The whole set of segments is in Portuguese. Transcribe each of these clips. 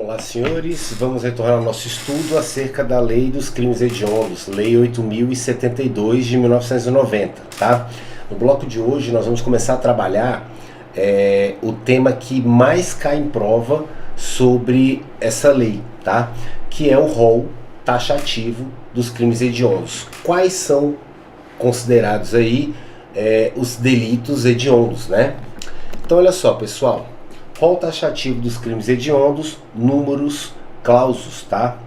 Olá, senhores, vamos retornar ao nosso estudo acerca da Lei dos Crimes Hediondos, Lei 8.072 de 1990, tá? No bloco de hoje nós vamos começar a trabalhar o tema que mais cai em prova sobre essa lei, tá? Que é o rol taxativo dos crimes hediondos. Quais são considerados aí os delitos hediondos, né? Então olha só, pessoal, rol taxativo dos crimes hediondos, números clausos, tá?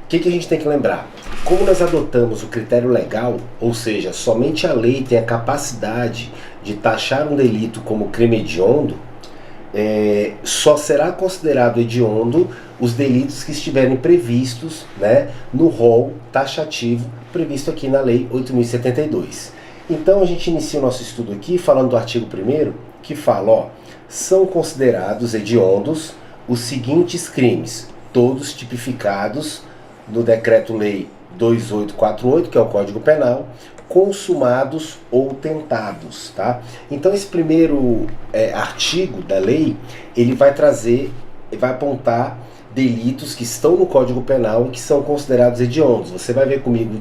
O que a gente tem que lembrar? Como nós adotamos o critério legal, ou seja, somente a lei tem a capacidade de taxar um delito como crime hediondo, só será considerado hediondo os delitos que estiverem previstos, né, no rol taxativo previsto aqui na Lei 8.072. Então a gente inicia o nosso estudo aqui falando do artigo 1º, que fala, ó, são considerados hediondos os seguintes crimes, todos tipificados no Decreto-Lei 2848, que é o Código Penal, consumados ou tentados, tá? Então esse primeiro artigo da lei, ele vai apontar delitos que estão no Código Penal e que são considerados hediondos. Você vai ver comigo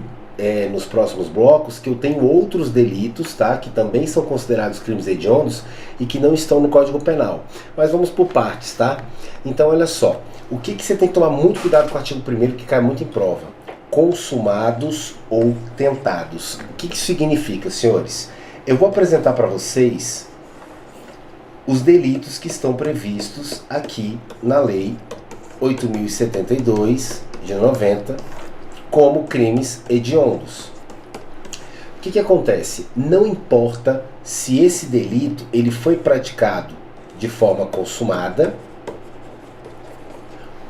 nos próximos blocos que eu tenho outros delitos, tá, que também são considerados crimes hediondos e que não estão no Código Penal. Mas vamos por partes, tá? Então olha só, o que você tem que tomar muito cuidado com o artigo 1º, que cai muito em prova? Consumados ou tentados. O que isso significa, senhores? Eu vou apresentar para vocês os delitos que estão previstos aqui na Lei 8.072 de 90 como crimes hediondos. O que acontece? Não importa se esse delito ele foi praticado de forma consumada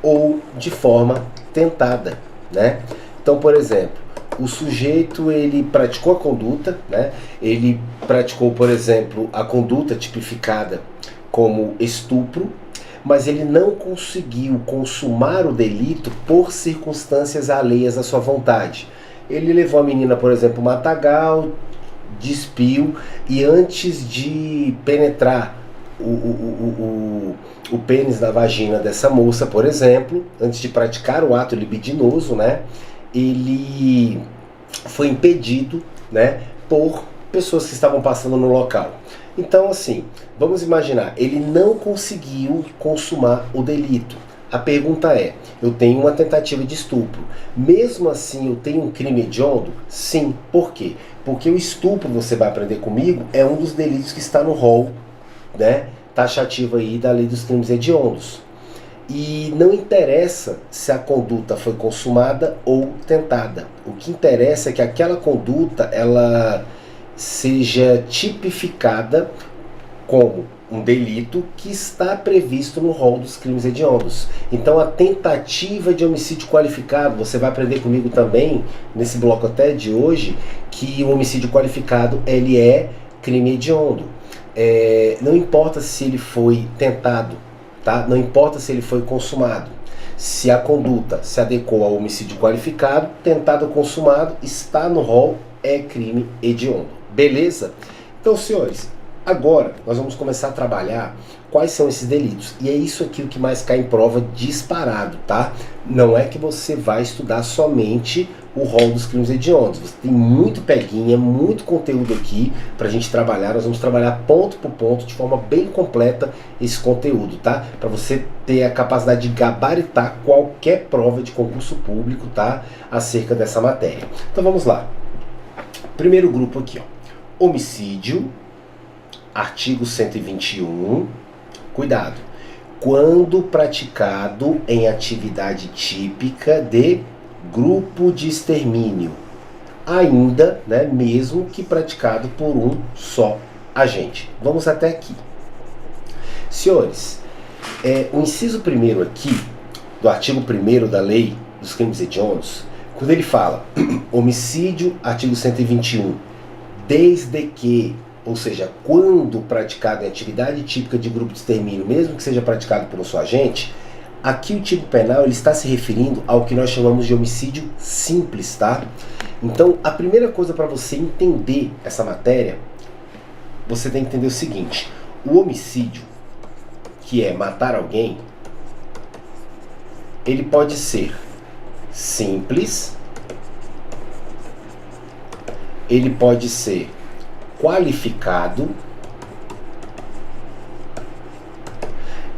ou de forma tentada, né? Então, por exemplo, o sujeito ele praticou a conduta, né? Ele praticou, por exemplo, a conduta tipificada como estupro, mas ele não conseguiu consumar o delito por circunstâncias alheias à sua vontade. Ele levou a menina, por exemplo, a matagal, despiu, e antes de penetrar o pênis na vagina dessa moça, por exemplo, antes de praticar o ato libidinoso, né, ele foi impedido, né, por pessoas que estavam passando no local. Então, assim, vamos imaginar, ele não conseguiu consumar o delito. A pergunta é, eu tenho uma tentativa de estupro, mesmo assim eu tenho um crime hediondo? Sim. Por quê? Porque o estupro, você vai aprender comigo, é um dos delitos que está no rol, né, taxativo aí da Lei dos Crimes Hediondos. E não interessa se a conduta foi consumada ou tentada. O que interessa é que aquela conduta, ela seja tipificada como um delito que está previsto no rol dos crimes hediondos. Então a tentativa de homicídio qualificado, você vai aprender comigo também, nesse bloco até de hoje, que o homicídio qualificado ele é crime hediondo. Não importa se ele foi tentado, tá? Não importa se ele foi consumado. Se a conduta se adequou ao homicídio qualificado, tentado ou consumado, está no rol, é crime hediondo. Beleza? Então, senhores, agora nós vamos começar a trabalhar quais são esses delitos. E é isso aqui o que mais cai em prova disparado, tá? Não é que você vai estudar somente o rol dos crimes hediondos. Você tem muito peguinha, muito conteúdo aqui pra gente trabalhar. Nós vamos trabalhar ponto por ponto, de forma bem completa, esse conteúdo, tá? Pra você ter a capacidade de gabaritar qualquer prova de concurso público, tá? Acerca dessa matéria. Então vamos lá. Primeiro grupo aqui, ó. Homicídio, artigo 121, cuidado, quando praticado em atividade típica de grupo de extermínio, ainda, né, mesmo que praticado por um só agente. Vamos até aqui. Senhores, o inciso 1º aqui, do artigo 1º da Lei dos Crimes Hediondos, quando ele fala homicídio, artigo 121, desde que, ou seja, quando praticado em atividade típica de grupo de extermínio, mesmo que seja praticado por um só agente, aqui o tipo penal ele está se referindo ao que nós chamamos de homicídio simples, tá? Então, a primeira coisa para você entender essa matéria, você tem que entender o seguinte: o homicídio, que é matar alguém, ele pode ser simples, ele pode ser qualificado,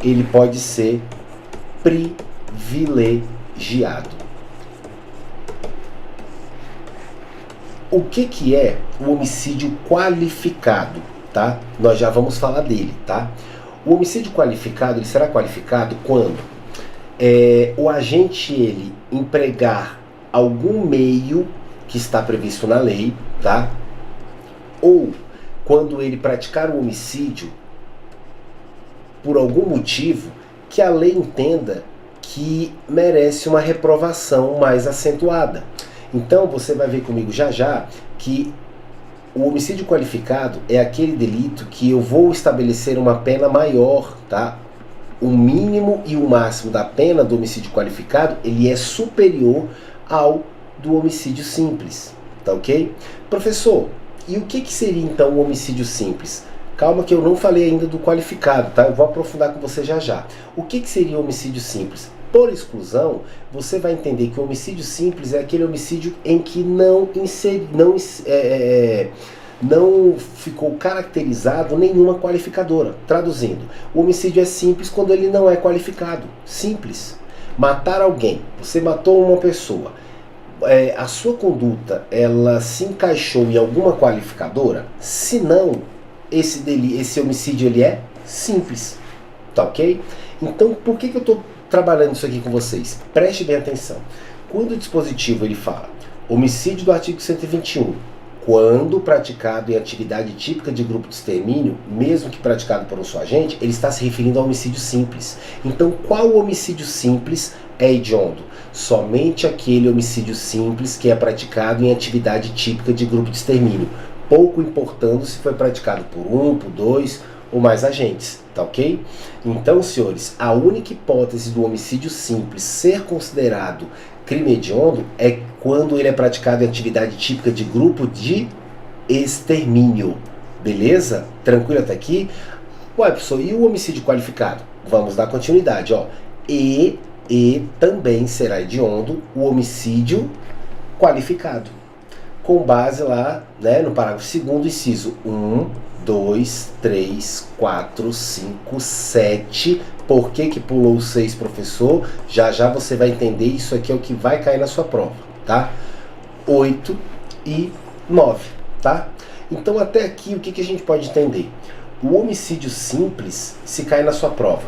ele pode ser privilegiado. O que é o homicídio qualificado, tá? Nós já vamos falar dele, tá? O homicídio qualificado, ele será qualificado quando o agente ele empregar algum meio que está previsto na lei, tá? Ou quando ele praticar o homicídio por algum motivo que a lei entenda que merece uma reprovação mais acentuada. Então você vai ver comigo já já que o homicídio qualificado é aquele delito que eu vou estabelecer uma pena maior, tá? O mínimo e o máximo da pena do homicídio qualificado, ele é superior ao do homicídio simples, tá ok? Professor, e o que seria então o homicídio simples? Calma que eu não falei ainda do qualificado, tá? Eu vou aprofundar com você já já. O que seria o homicídio simples? Por exclusão, você vai entender que o homicídio simples é aquele homicídio em que não ficou caracterizado nenhuma qualificadora. Traduzindo, o homicídio é simples quando ele não é qualificado. Simples. Matar alguém. Você matou uma pessoa. A sua conduta, ela se encaixou em alguma qualificadora? Se não, esse homicídio ele é simples. Tá ok? Então, por que eu estou trabalhando isso aqui com vocês? Preste bem atenção. Quando o dispositivo ele fala homicídio do artigo 121, quando praticado em atividade típica de grupo de extermínio, mesmo que praticado por um só agente, ele está se referindo ao homicídio simples. Então, qual homicídio simples é hediondo? Somente aquele homicídio simples que é praticado em atividade típica de grupo de extermínio, pouco importando se foi praticado por um, por dois ou mais agentes, tá ok? Então, senhores, a única hipótese do homicídio simples ser considerado crime hediondo é quando ele é praticado em atividade típica de grupo de extermínio. Beleza? Tranquilo até aqui? Ué, professor, e o homicídio qualificado? Vamos dar continuidade, ó. E também será hediondo o homicídio qualificado. Com base lá, né, no parágrafo 2º, inciso 1, 2, 3, 4, 5, 7. Por que pulou o 6, professor? Já já você vai entender, isso aqui é o que vai cair na sua prova, tá? 8 e 9, tá? Então até aqui o que a gente pode entender? O homicídio simples se cai na sua prova.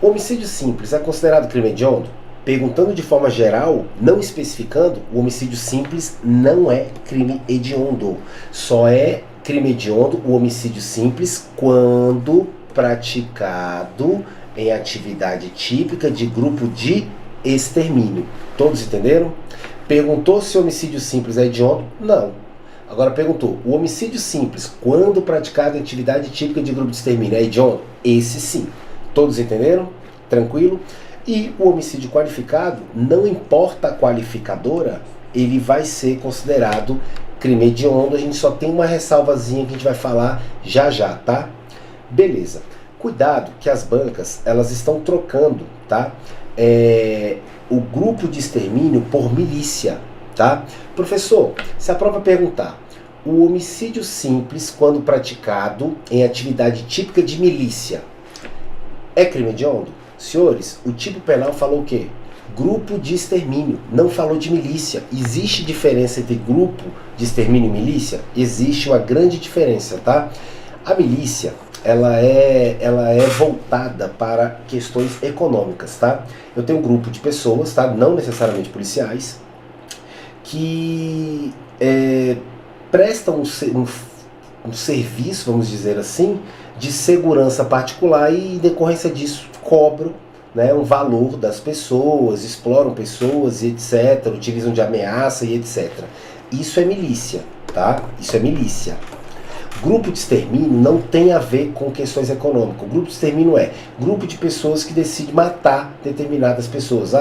O homicídio simples é considerado crime hediondo? Perguntando de forma geral, não especificando, o homicídio simples não é crime hediondo. Só é crime hediondo o homicídio simples quando praticado em atividade típica de grupo de extermínio. Todos entenderam? Perguntou se o homicídio simples é hediondo? Não. Agora perguntou, o homicídio simples, quando praticado em atividade típica de grupo de extermínio, é hediondo? Esse sim. Todos entenderam? Tranquilo? E o homicídio qualificado, não importa a qualificadora, ele vai ser considerado crime hediondo. A gente só tem uma ressalvazinha que a gente vai falar já já, tá? Beleza. Cuidado que as bancas, elas estão trocando, tá? O grupo de extermínio por milícia, tá? Professor, se a prova perguntar, o homicídio simples, quando praticado em atividade típica de milícia, é crime hediondo? Senhores, o tipo penal falou o quê? Grupo de extermínio, não falou de milícia. Existe diferença entre grupo de extermínio e milícia? Existe uma grande diferença, tá? A milícia, ela é voltada para questões econômicas, tá? Eu tenho um grupo de pessoas, tá? Não necessariamente policiais, que prestam um serviço, vamos dizer assim, de segurança particular e, em decorrência disso, cobram, né, um valor das pessoas, exploram pessoas e etc., utilizam de ameaça e etc. Isso é milícia, tá? Isso é milícia. Grupo de extermínio não tem a ver com questões econômicas. O grupo de extermínio é grupo de pessoas que decidem matar determinadas pessoas.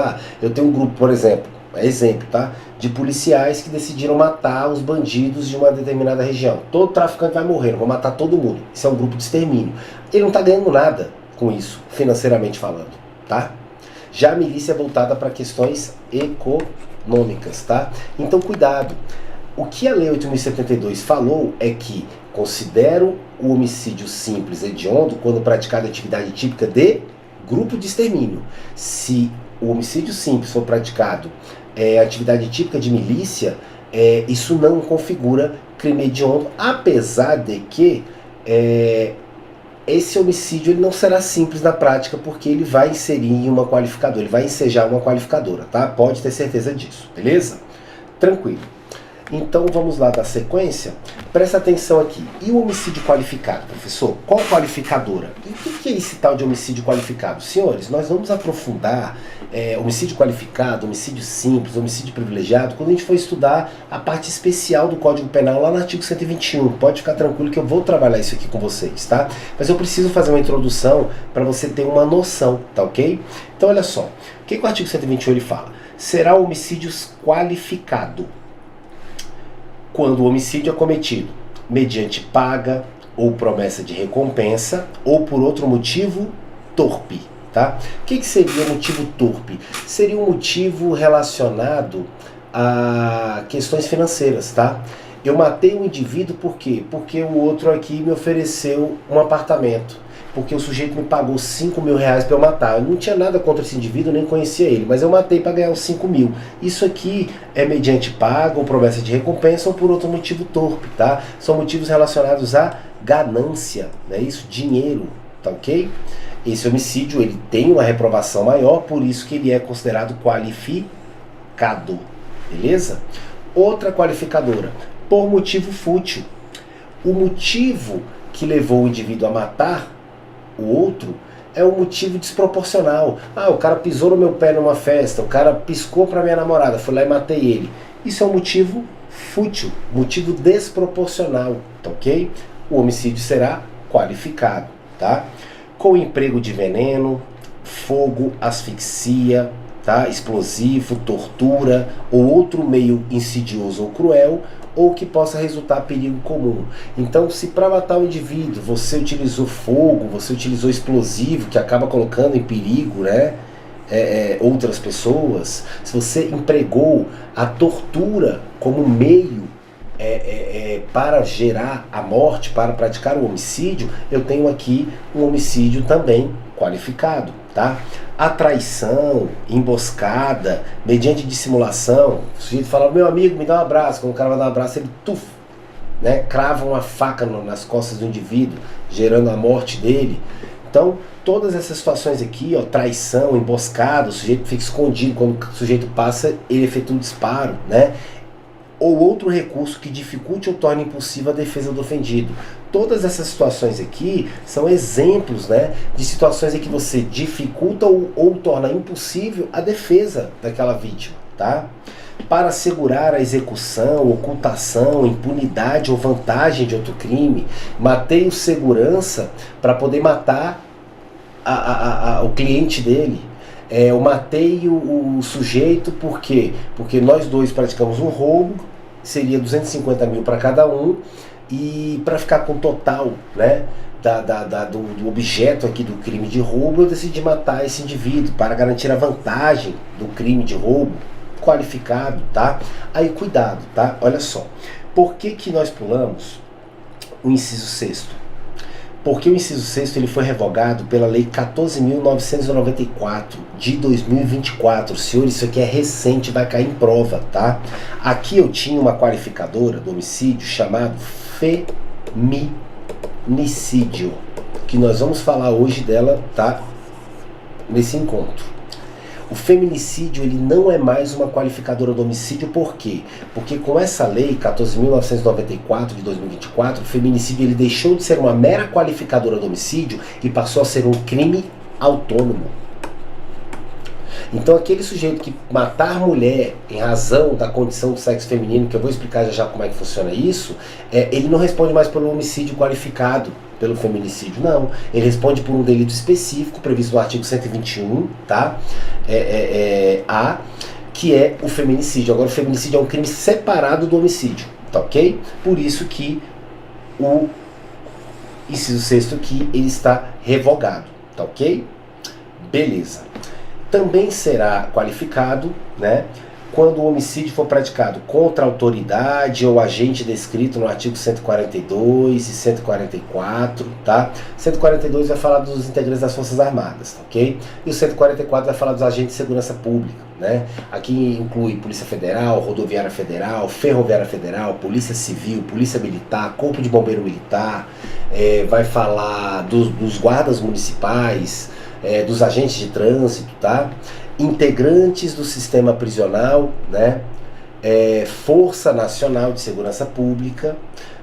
Eu tenho um grupo, por exemplo, tá? De policiais que decidiram matar os bandidos de uma determinada região. Todo traficante vai morrer, vou matar todo mundo. Isso é um grupo de extermínio. Ele não está ganhando nada com isso, financeiramente falando, tá? Já a milícia é voltada para questões econômicas, tá? Então cuidado. O que a Lei 8.072 falou é que considero o homicídio simples hediondo quando praticado atividade típica de grupo de extermínio. Se o homicídio simples for praticado atividade típica de milícia, isso não configura crime hediondo, apesar de que esse homicídio ele não será simples na prática, porque ele vai inserir uma qualificadora, ele vai ensejar uma qualificadora, tá? Pode ter certeza disso, beleza? Tranquilo. Então vamos lá dar sequência. Presta atenção aqui. E o homicídio qualificado, professor? Qual qualificadora? E o que é esse tal de homicídio qualificado? Senhores, nós vamos aprofundar homicídio qualificado, homicídio simples, homicídio privilegiado, quando a gente for estudar a parte especial do Código Penal lá no artigo 121. Pode ficar tranquilo que eu vou trabalhar isso aqui com vocês, tá? Mas eu preciso fazer uma introdução para você ter uma noção, tá ok? Então olha só, o que o artigo 121 ele fala? Será homicídio qualificado quando o homicídio é cometido mediante paga ou promessa de recompensa ou por outro motivo torpe, tá? O que seria motivo torpe? Seria um motivo relacionado a questões financeiras, tá? Eu matei um indivíduo por quê? Porque o outro aqui me ofereceu um apartamento. Porque o sujeito me pagou 5 mil reais para eu matar. Eu não tinha nada contra esse indivíduo, nem conhecia ele, mas eu matei para ganhar os 5 mil. Isso aqui é mediante paga ou promessa de recompensa ou por outro motivo torpe, tá? São motivos relacionados à ganância, não é isso? Dinheiro, tá ok? Esse homicídio ele tem uma reprovação maior, por isso que ele é considerado qualificado, beleza? Outra qualificadora, por motivo fútil. O motivo que levou o indivíduo a matar o outro é um motivo desproporcional. O cara pisou no meu pé numa festa, o cara piscou para minha namorada, fui lá e matei ele. Isso é um motivo fútil, motivo desproporcional, tá ok? O homicídio será qualificado, tá? Com emprego de veneno, fogo, asfixia, tá? Explosivo, tortura ou outro meio insidioso ou cruel, ou que possa resultar perigo comum. Então, se para matar o indivíduo você utilizou fogo, você utilizou explosivo, que acaba colocando em perigo, né, outras pessoas, se você empregou a tortura como meio para gerar a morte, para praticar o homicídio, eu tenho aqui um homicídio também qualificado, tá? A traição, emboscada, mediante dissimulação, o sujeito fala, meu amigo, me dá um abraço, quando o cara vai dar um abraço, ele né, crava uma faca nas costas do indivíduo, gerando a morte dele. Então, todas essas situações aqui, ó, traição, emboscada, o sujeito fica escondido, quando o sujeito passa, ele efetua um disparo, né? Ou outro recurso que dificulte ou torne impossível a defesa do ofendido. Todas essas situações aqui são exemplos, né, de situações em que você dificulta ou torna impossível a defesa daquela vítima, tá? Para assegurar a execução, ocultação, impunidade ou vantagem de outro crime, matei o segurança para poder matar o cliente dele. Eu matei o sujeito por quê? Porque nós dois praticamos um roubo, seria 250 mil para cada um, e para ficar com o total, né, do objeto aqui do crime de roubo, eu decidi matar esse indivíduo para garantir a vantagem do crime de roubo qualificado, tá? Aí cuidado, tá? Olha só, por que nós pulamos o inciso 6º? Porque o inciso 6º ele foi revogado pela Lei 14.994 de 2024. Senhores, isso aqui é recente, vai cair em prova, tá? Aqui eu tinha uma qualificadora do homicídio chamado feminicídio, que nós vamos falar hoje dela, tá? Nesse encontro. O feminicídio ele não é mais uma qualificadora do homicídio, por quê? Porque com essa lei 14.994 de 2024, o feminicídio ele deixou de ser uma mera qualificadora do homicídio e passou a ser um crime autônomo. Então aquele sujeito que matar mulher em razão da condição do sexo feminino, que eu vou explicar já como é que funciona isso, ele não responde mais pelo homicídio qualificado, pelo feminicídio, não. Ele responde por um delito específico previsto no artigo 121, tá? Que é o feminicídio. Agora o feminicídio é um crime separado do homicídio, tá ok? Por isso que o inciso 6º aqui, ele está revogado, tá ok? Beleza. Também será qualificado, né, quando o homicídio for praticado contra a autoridade ou agente descrito no artigo 142 e 144, tá? 142 vai falar dos integrantes das Forças Armadas, ok? E o 144 vai falar dos agentes de segurança pública, né? Aqui inclui Polícia Federal, Rodoviária Federal, Ferroviária Federal, Polícia Civil, Polícia Militar, Corpo de Bombeiro Militar, vai falar dos guardas municipais, dos agentes de trânsito, tá? Integrantes do sistema prisional, né? Força Nacional de Segurança Pública,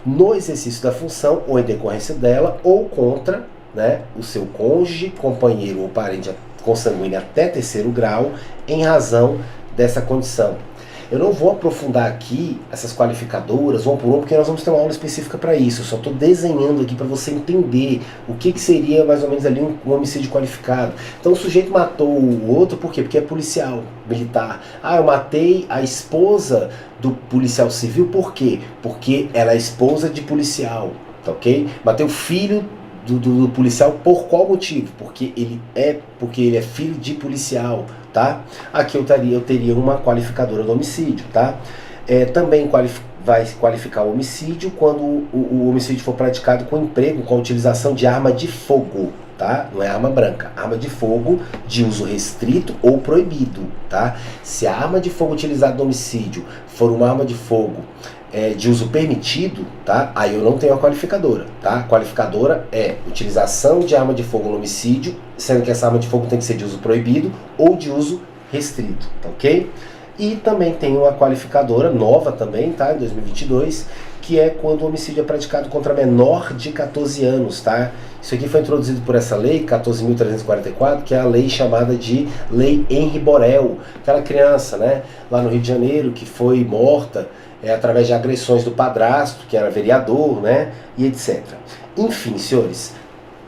no exercício da função ou em decorrência dela, ou contra, né, o seu cônjuge, companheiro ou parente consanguíneo até terceiro grau, em razão dessa condição. Eu não vou aprofundar aqui essas qualificadoras, um por um, porque nós vamos ter uma aula específica para isso. Eu só estou desenhando aqui para você entender o que seria mais ou menos ali um homicídio qualificado. Então o sujeito matou o outro, por quê? Porque é policial, militar. Ah, eu matei a esposa do policial civil, por quê? Porque ela é esposa de policial, tá ok? Matei o filho do policial por qual motivo? Porque ele é filho de policial, tá? Aqui eu teria uma qualificadora do homicídio, tá? Também vai qualificar o homicídio quando o homicídio for praticado com emprego, com a utilização de arma de fogo, tá? Não é arma branca, arma de fogo de uso restrito ou proibido, tá? Se a arma de fogo utilizada no homicídio for uma arma de fogo de uso permitido, tá? Aí eu não tenho a qualificadora, tá? A qualificadora é utilização de arma de fogo no homicídio, sendo que essa arma de fogo tem que ser de uso proibido ou de uso restrito, tá ok? E também tem uma qualificadora nova também, tá? Em 2022, que é quando o homicídio é praticado contra menor de 14 anos, tá? Isso aqui foi introduzido por essa lei, 14.344, que é a lei chamada de Lei Henri Borel, aquela criança, né, lá no Rio de Janeiro, que foi morta através de agressões do padrasto, que era vereador, né, e etc. Enfim, senhores,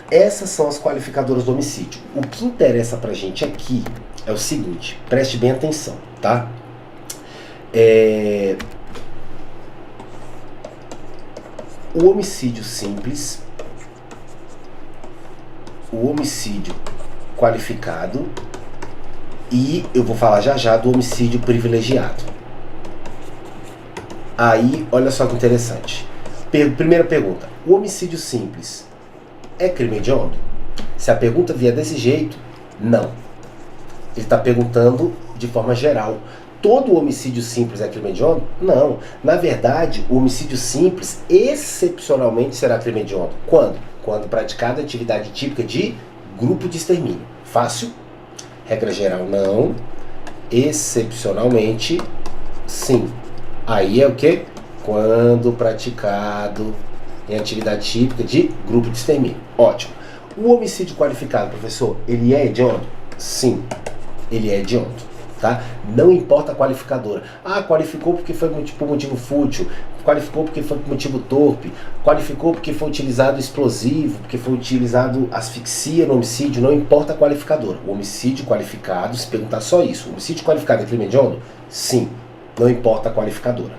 essas são as qualificadoras do homicídio. O que interessa pra gente aqui é o seguinte, preste bem atenção, tá? O homicídio simples, o homicídio qualificado e eu vou falar já já do homicídio privilegiado. Aí, olha só que interessante. Primeira pergunta, o homicídio simples é crime hediondo? Se a pergunta vier desse jeito, não. Ele está perguntando de forma geral. Todo homicídio simples é crime hediondo? Não. Na verdade, o homicídio simples excepcionalmente será crime hediondo. Quando? Quando praticada atividade típica de grupo de extermínio. Fácil? Regra geral, não. Excepcionalmente, sim. Aí é o que? Quando praticado em atividade típica de grupo de extermínio. Ótimo. O homicídio qualificado, professor, ele é hediondo? Sim, ele é hediondo, tá? Não importa a qualificadora. Ah, qualificou porque foi por motivo fútil, qualificou porque foi por motivo torpe, qualificou porque foi utilizado explosivo, porque foi utilizado asfixia no homicídio, não importa a qualificadora. O homicídio qualificado, se perguntar só isso, o homicídio qualificado é crime hediondo? Sim. Não importa a qualificadora.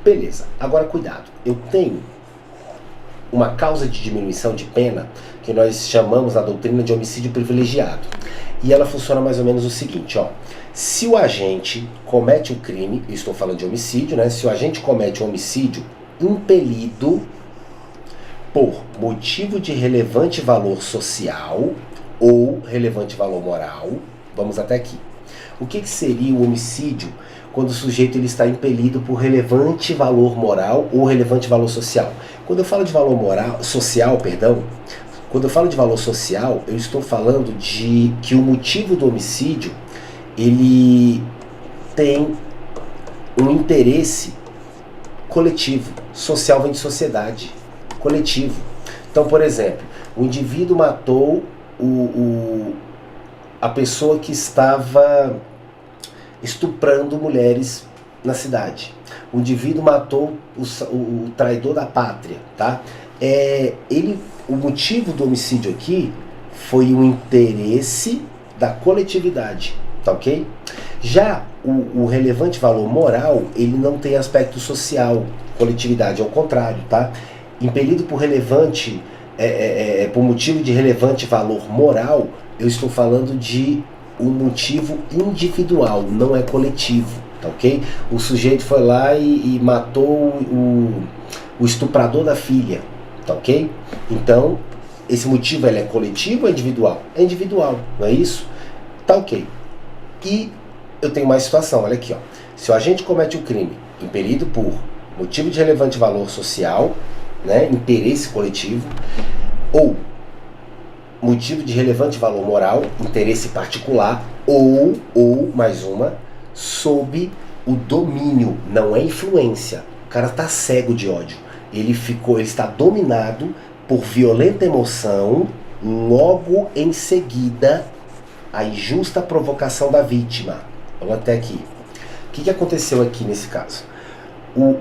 Beleza, agora cuidado. Eu tenho uma causa de diminuição de pena que nós chamamos na doutrina de homicídio privilegiado. E ela funciona mais ou menos o seguinte, ó. Se o agente comete o crime, eu estou falando de homicídio, né? Se o agente comete um homicídio impelido por motivo de relevante valor social ou relevante valor moral, vamos até aqui. O que seria o homicídio quando o sujeito ele está impelido por relevante valor moral ou relevante valor social? Quando eu falo de valor social, quando eu falo de valor social, eu estou falando de que o motivo do homicídio ele tem um interesse coletivo. Social vem de sociedade, coletivo. Então, por exemplo, o indivíduo matou a pessoa que estava estuprando mulheres na cidade. O indivíduo matou o traidor da pátria, tá? O motivo do homicídio aqui foi o interesse da coletividade, tá ok? Já o relevante valor moral, ele não tem aspecto social, coletividade, ao contrário, tá? Impelido por por motivo de relevante valor moral, eu estou falando de um motivo individual, não é coletivo, tá ok? O sujeito foi lá e matou o estuprador da filha, tá ok? Então, esse motivo ele é coletivo ou é individual? É individual, não é isso? Tá ok. E eu tenho mais situação, olha aqui, ó. Se o agente comete um crime impelido por motivo de relevante valor social, né, interesse coletivo, ou motivo de relevante valor moral, interesse particular, ou mais uma, sob o domínio, não é influência. O cara tá cego de ódio. Ele está dominado por violenta emoção, logo em seguida a injusta provocação da vítima. Vamos até aqui. O que aconteceu aqui nesse caso?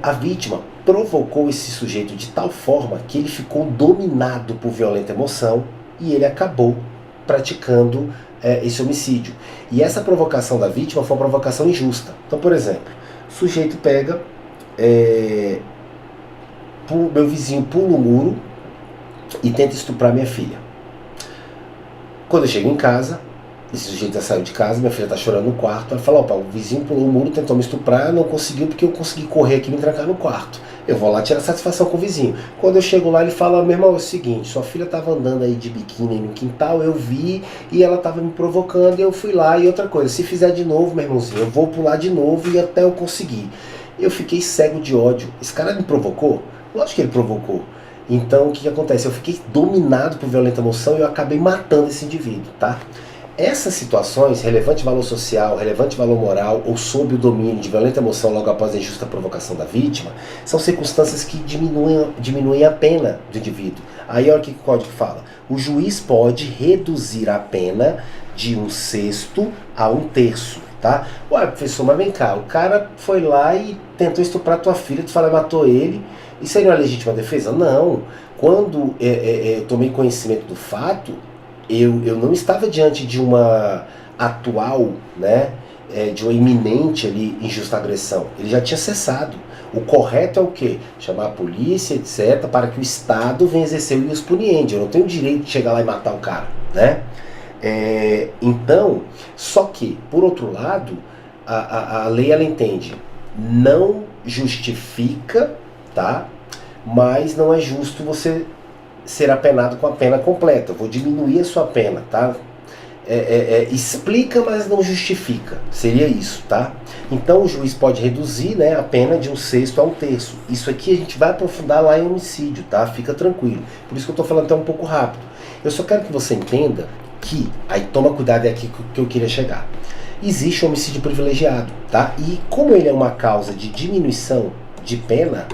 A vítima provocou esse sujeito de tal forma que ele ficou dominado por violenta emoção e ele acabou praticando esse homicídio. E essa provocação da vítima foi uma provocação injusta. Então, por exemplo, o sujeito pega, meu vizinho pula o muro e tenta estuprar minha filha. Quando eu chego em casa, esse sujeito já saiu de casa, minha filha tá chorando no quarto, ela fala, opa, o vizinho pulou o muro, tentou me estuprar, não conseguiu porque eu consegui correr aqui e me trancar no quarto. Eu vou lá tirar satisfação com o vizinho. Quando eu chego lá, ele fala, meu irmão, é o seguinte, sua filha tava andando aí de biquíni no quintal, eu vi, e ela tava me provocando, e eu fui lá, e outra coisa, se fizer de novo, meu irmãozinho, eu vou pular de novo e até eu conseguir. Eu fiquei cego de ódio. Esse cara me provocou? Lógico que ele provocou. Então, o que acontece? Eu fiquei dominado por violenta emoção e eu acabei matando esse indivíduo, tá? Essas situações, relevante valor social, relevante valor moral ou sob o domínio de violenta emoção logo após a injusta provocação da vítima, são circunstâncias que diminuem a pena do indivíduo. Aí olha o que o código fala. O juiz pode reduzir a pena de 1/6 a 1/3, tá? Ué, professor, mas vem cá, o cara foi lá e tentou estuprar tua filha, tu fala, matou ele, isso aí não é legítima defesa? Não. Quando eu tomei conhecimento do fato, eu não estava diante de uma atual, né, de uma iminente ali injusta agressão. Ele já tinha cessado. O correto é o quê? Chamar a polícia, etc., para que o Estado venha exercer o ius puniendi. Eu não tenho o direito de chegar lá e matar o cara, né? Então, só que, por outro lado, a lei ela entende, não justifica, tá? Mas não é justo você ser apenado com a pena completa. Eu vou diminuir a sua pena, tá? Explica, mas não justifica. Seria isso, tá? Então o juiz pode reduzir, né, a pena de 1/6 a 1/3. Isso aqui a gente vai aprofundar lá em homicídio, tá? Fica tranquilo. Por isso que eu tô falando até um pouco rápido. Eu só quero que você entenda que, aí toma cuidado, é aqui que eu queria chegar. Existe o homicídio privilegiado, tá? E como ele é uma causa de diminuição de pena,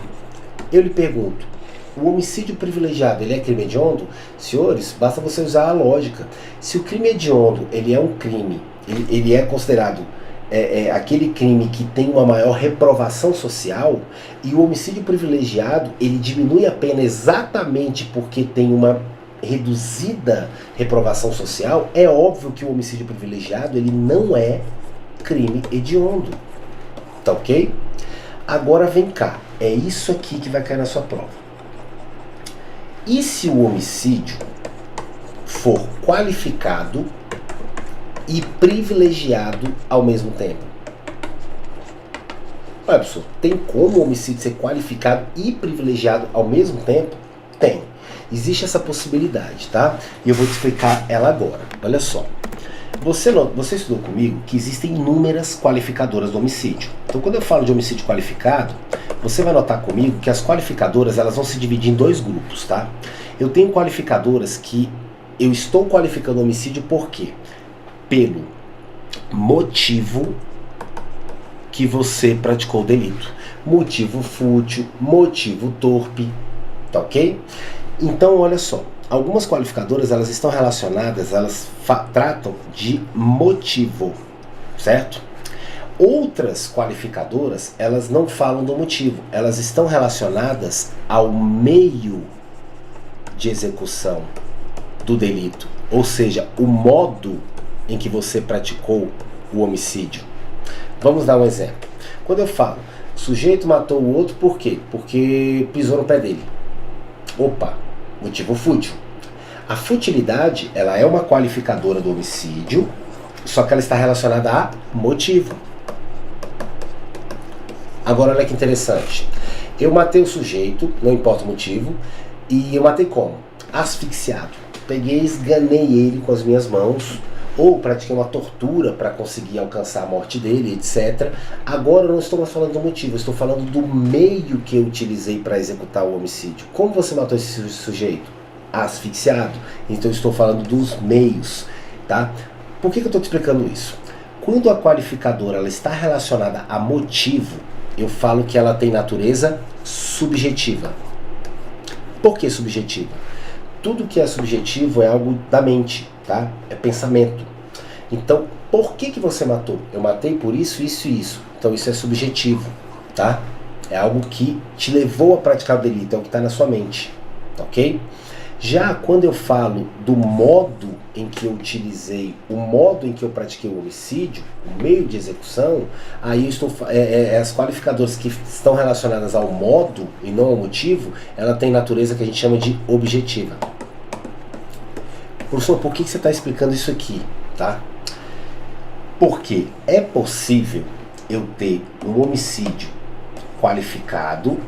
eu lhe pergunto, o homicídio privilegiado, ele é crime hediondo? Senhores, basta você usar a lógica. Se o crime hediondo, ele é um crime, ele é considerado aquele crime que tem uma maior reprovação social, e o homicídio privilegiado, ele diminui a pena exatamente porque tem uma reduzida reprovação social, é óbvio que o homicídio privilegiado, ele não é crime hediondo. Tá ok? Agora vem cá, é isso aqui que vai cair na sua prova. E se o homicídio for qualificado e privilegiado ao mesmo tempo? Olha, pessoal, tem como o homicídio ser qualificado e privilegiado ao mesmo tempo? Tem. Existe essa possibilidade, tá? E eu vou te explicar ela agora. Olha só. Você estudou comigo que existem inúmeras qualificadoras do homicídio. Então, quando eu falo de homicídio qualificado, você vai notar comigo que as qualificadoras elas vão se dividir em dois grupos, tá? Eu tenho qualificadoras que eu estou qualificando homicídio por quê? Pelo motivo que você praticou o delito. Motivo fútil, motivo torpe, tá ok? Então, olha só. Algumas qualificadoras, elas estão relacionadas, elas tratam de motivo, certo? Outras qualificadoras, elas não falam do motivo, elas estão relacionadas ao meio de execução do delito, ou seja, o modo em que você praticou o homicídio. Vamos dar um exemplo. Quando eu falo, o sujeito matou o outro por quê? Porque pisou no pé dele. Opa! Motivo fútil. A futilidade, ela é uma qualificadora do homicídio, Só que ela está relacionada a motivo. Agora olha que interessante. Eu matei o sujeito, não importa o motivo, e eu matei como? Asfixiado. Peguei e esganei ele com as minhas mãos, ou pratiquei uma tortura para conseguir alcançar a morte dele, etc. Agora eu não estou mais falando do motivo, eu estou falando do meio que eu utilizei para executar o homicídio. Como você matou esse sujeito? Asfixiado. Então eu estou falando dos meios, tá? Por que eu estou te explicando isso? Quando a qualificadora ela está relacionada a motivo, eu falo que ela tem natureza subjetiva. Por que subjetiva? Tudo que é subjetivo é algo da mente, tá? É pensamento. Então, por que você matou? Eu matei por isso, isso e isso. Então isso é subjetivo, tá? É algo que te levou a praticar o delito, é o que está na sua mente, ok? Já quando eu falo do modo em que eu utilizei, o modo em que eu pratiquei o homicídio, o meio de execução, aí eu estou, as qualificadoras que estão relacionadas ao modo e não ao motivo, ela tem natureza que a gente chama de objetiva. Professor, por que você está explicando isso aqui? Tá? Porque é possível eu ter um homicídio qualificado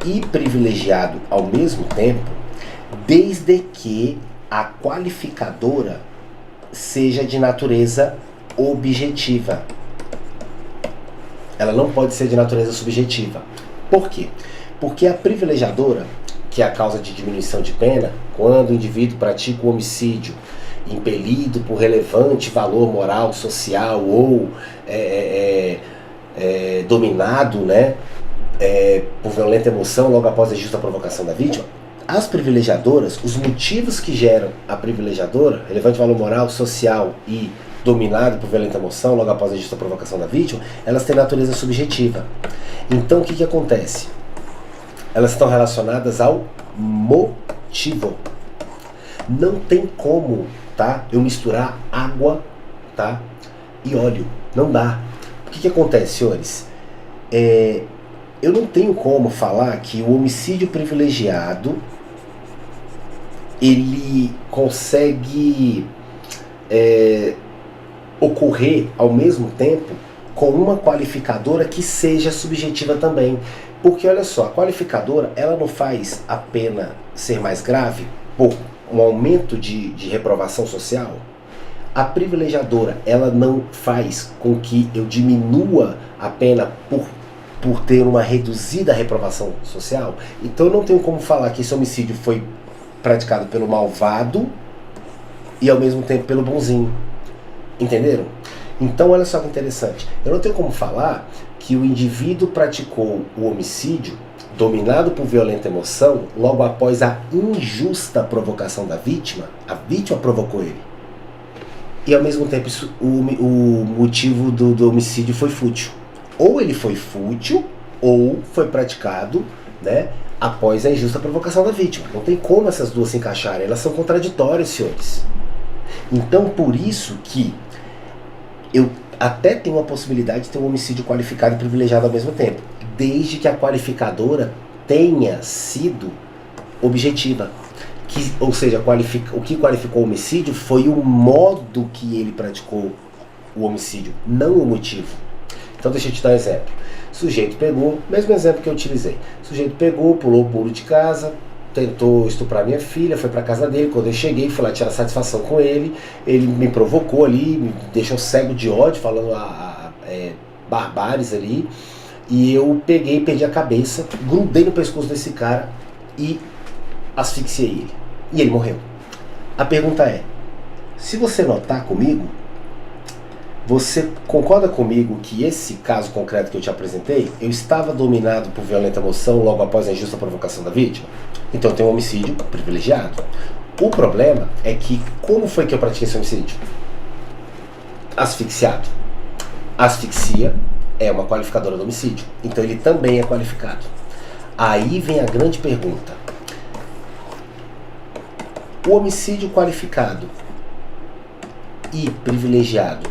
e privilegiado ao mesmo tempo, desde que a qualificadora seja de natureza objetiva. Ela não pode ser de natureza subjetiva. Por quê? Porque a privilegiadora, que é a causa de diminuição de pena, quando o indivíduo pratica o homicídio impelido por relevante valor moral, social ou dominado, né, por violenta emoção logo após a justa provocação da vítima, as privilegiadoras, os motivos que geram a privilegiadora, relevante valor moral, social e dominado por violenta emoção logo após a justa provocação da vítima, elas têm natureza subjetiva. Então o que acontece? Elas estão relacionadas ao motivo. Não tem como, tá, eu misturar água, tá, e óleo. Não dá. O que acontece, senhores? Eu não tenho como falar que o homicídio privilegiado ele consegue ocorrer ao mesmo tempo com uma qualificadora que seja subjetiva também. Porque olha só, a qualificadora ela não faz a pena ser mais grave por um aumento de reprovação social. A privilegiadora ela não faz com que eu diminua a pena por ter uma reduzida reprovação social. Então eu não tenho como falar que esse homicídio foi praticado pelo malvado e ao mesmo tempo pelo bonzinho. Entenderam? Então olha só que interessante. Eu não tenho como falar que o indivíduo praticou o homicídio dominado por violenta emoção logo após a injusta provocação da vítima. A vítima provocou ele. E ao mesmo tempo o motivo do homicídio foi fútil. Ou ele foi fútil, ou foi praticado, né, após a injusta provocação da vítima. Não tem como essas duas se encaixarem, elas são contraditórias, senhores. Então, por isso que eu até tenho a possibilidade de ter um homicídio qualificado e privilegiado ao mesmo tempo, desde que a qualificadora tenha sido objetiva. Ou seja, o que qualificou o homicídio foi o modo que ele praticou o homicídio, não o motivo. Então deixa eu te dar um exemplo. Sujeito pegou, mesmo exemplo que eu utilizei. Sujeito pegou, pulou o muro de casa, tentou estuprar minha filha, foi pra casa dele. Quando eu cheguei, fui lá tirar satisfação com ele. Ele me provocou ali, me deixou cego de ódio, falando barbáries ali. E eu peguei, perdi a cabeça, grudei no pescoço desse cara e asfixiei ele. E ele morreu. A pergunta é, se você notar comigo, você concorda comigo que esse caso concreto que eu te apresentei, eu estava dominado por violenta emoção logo após a injusta provocação da vítima? Então eu tenho um homicídio privilegiado. O problema é que, como foi que eu pratiquei esse homicídio? Asfixiado. Asfixia é uma qualificadora do homicídio, então ele também é qualificado. Aí vem a grande pergunta. O homicídio qualificado e privilegiado,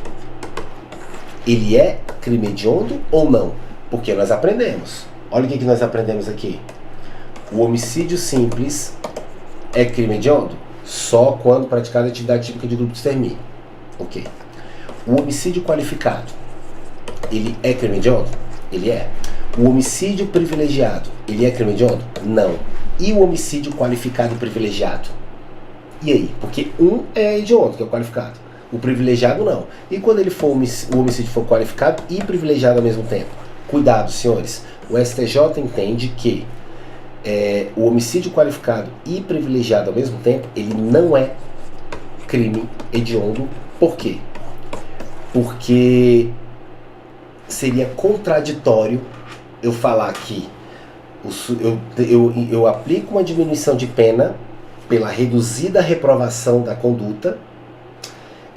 ele é crime hediondo ou não? Porque nós aprendemos. Olha o que nós aprendemos aqui. O homicídio simples é crime hediondo só quando praticado atividade típica de grupo de extermínio. Ok. O homicídio qualificado, ele é crime hediondo? Ele é. O homicídio privilegiado, ele é crime hediondo? Não. E o homicídio qualificado e privilegiado? E aí? Porque um é hediondo, que é o qualificado. O privilegiado não. E quando ele for o homicídio for qualificado e privilegiado ao mesmo tempo? Cuidado, senhores. O STJ entende que o homicídio qualificado e privilegiado ao mesmo tempo, ele não é crime hediondo. Por quê? Porque seria contraditório eu falar que eu aplico uma diminuição de pena pela reduzida reprovação da conduta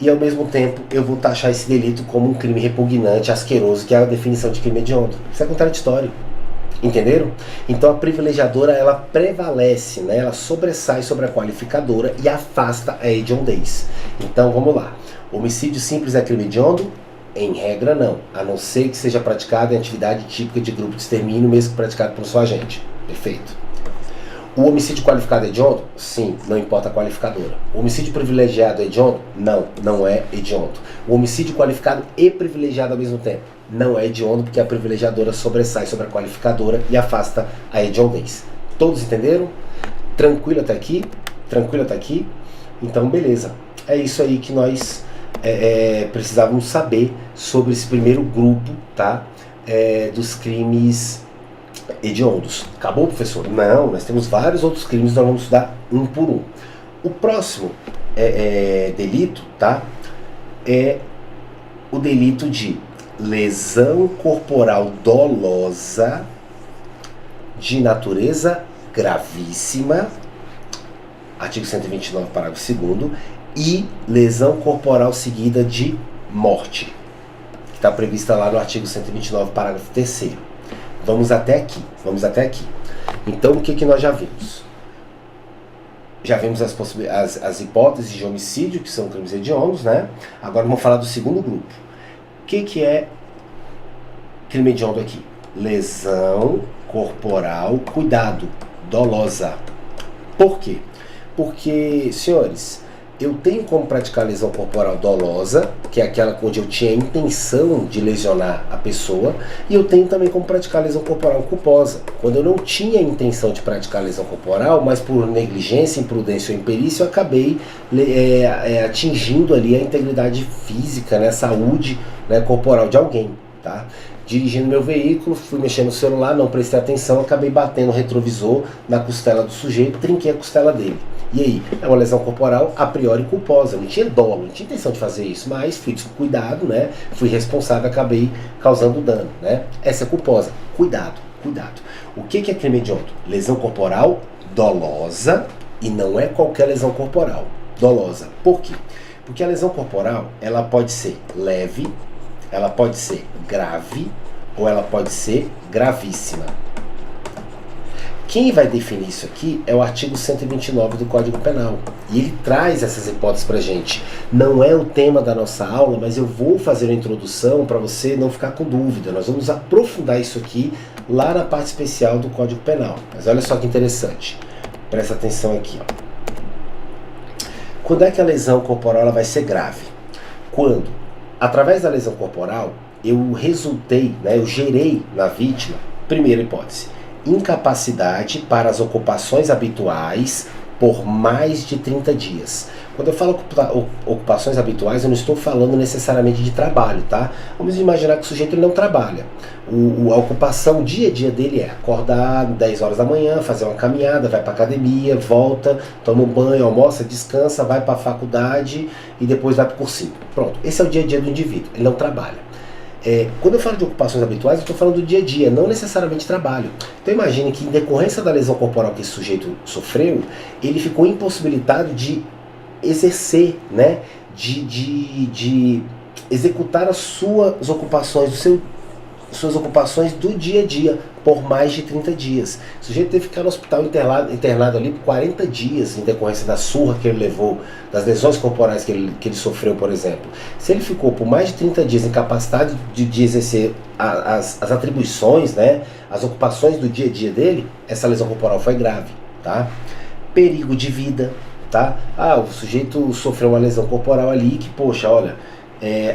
e ao mesmo tempo eu vou taxar esse delito como um crime repugnante, asqueroso, que é a definição de crime hediondo. Isso é contraditório. Entenderam? Então a privilegiadora, ela prevalece, né? Ela sobressai sobre a qualificadora e afasta a hediondez. Então vamos lá. Homicídio simples é crime hediondo? Em regra não, a não ser que seja praticado em atividade típica de grupo de extermínio, mesmo que praticado por um só agente. Perfeito. O homicídio qualificado é hediondo? Sim, não importa a qualificadora. O homicídio privilegiado é hediondo? Não, não é hediondo. O homicídio qualificado e privilegiado ao mesmo tempo? Não é hediondo, porque a privilegiadora sobressai sobre a qualificadora e afasta a hediondez. Todos entenderam? Tranquilo até aqui? Tranquilo até aqui? Então, beleza. É isso aí que nós precisávamos saber sobre esse primeiro grupo, tá? Dos crimes hediondos. Acabou, professor? Não, nós temos vários outros crimes, nós vamos estudar um por um. O próximo delito, tá? É o delito de lesão corporal dolosa de natureza gravíssima, artigo 129, parágrafo 2º, e lesão corporal seguida de morte, que está prevista lá no artigo 129, parágrafo 3º. Vamos até aqui, vamos até aqui. Então, o que nós já vimos? Já vimos as hipóteses de homicídio, que são crimes hediondos, né? Agora vamos falar do segundo grupo. O que é crime hediondo aqui? Lesão corporal, cuidado, dolosa. Por quê? Porque, senhores, eu tenho como praticar lesão corporal dolosa, que é aquela onde eu tinha a intenção de lesionar a pessoa, e eu tenho também como praticar lesão corporal culposa, quando eu não tinha a intenção de praticar lesão corporal, mas por negligência, imprudência ou imperícia, eu acabei atingindo ali a integridade física, né, saúde, né, corporal de alguém, tá? Dirigindo meu veículo, fui mexendo no celular, não prestei atenção, acabei batendo o retrovisor na costela do sujeito, trinquei a costela dele. E aí, é uma lesão corporal a priori culposa, não tinha dolo, não tinha intenção de fazer isso, mas fui descuidado, né? Fui responsável, acabei causando dano, né? Essa é culposa. Cuidado, cuidado. O que é crime hediondo? Lesão corporal dolosa, e não é qualquer lesão corporal, dolosa. Por quê? Porque a lesão corporal, ela pode ser leve, ela pode ser grave, ou ela pode ser gravíssima. Quem vai definir isso aqui é o artigo 129 do Código Penal. E ele traz essas hipóteses pra gente. Não é o tema da nossa aula, mas eu vou fazer uma introdução para você não ficar com dúvida. Nós vamos aprofundar isso aqui lá na parte especial do Código Penal. Mas olha só que interessante. Presta atenção aqui, ó. Quando é que a lesão corporal ela vai ser grave? Quando, através da lesão corporal, eu gerei na vítima, primeira hipótese, incapacidade para as ocupações habituais por mais de 30 dias. Quando eu falo ocupações habituais, eu não estou falando necessariamente de trabalho, tá? Vamos imaginar que o sujeito ele não trabalha. A ocupação, o dia a dia dele é acordar 10 horas da manhã, fazer uma caminhada, vai para academia, volta, toma um banho, almoça, descansa, vai para a faculdade e depois vai para o cursinho. Pronto, esse é o dia a dia do indivíduo, ele não trabalha. Quando eu falo de ocupações habituais, eu estou falando do dia a dia, não necessariamente trabalho. Então imagine que em decorrência da lesão corporal que esse sujeito sofreu, ele ficou impossibilitado de exercer, né, de executar as suas ocupações, suas ocupações do dia a dia por mais de 30 dias. O sujeito teve que ficar no hospital internado ali por 40 dias em decorrência da surra que ele levou, das lesões corporais que ele sofreu, por exemplo. Se ele ficou por mais de 30 dias incapacitado de exercer as atribuições, né, as ocupações do dia a dia dele, essa lesão corporal foi grave, tá? Perigo de vida, tá? O sujeito sofreu uma lesão corporal ali que, poxa, olha,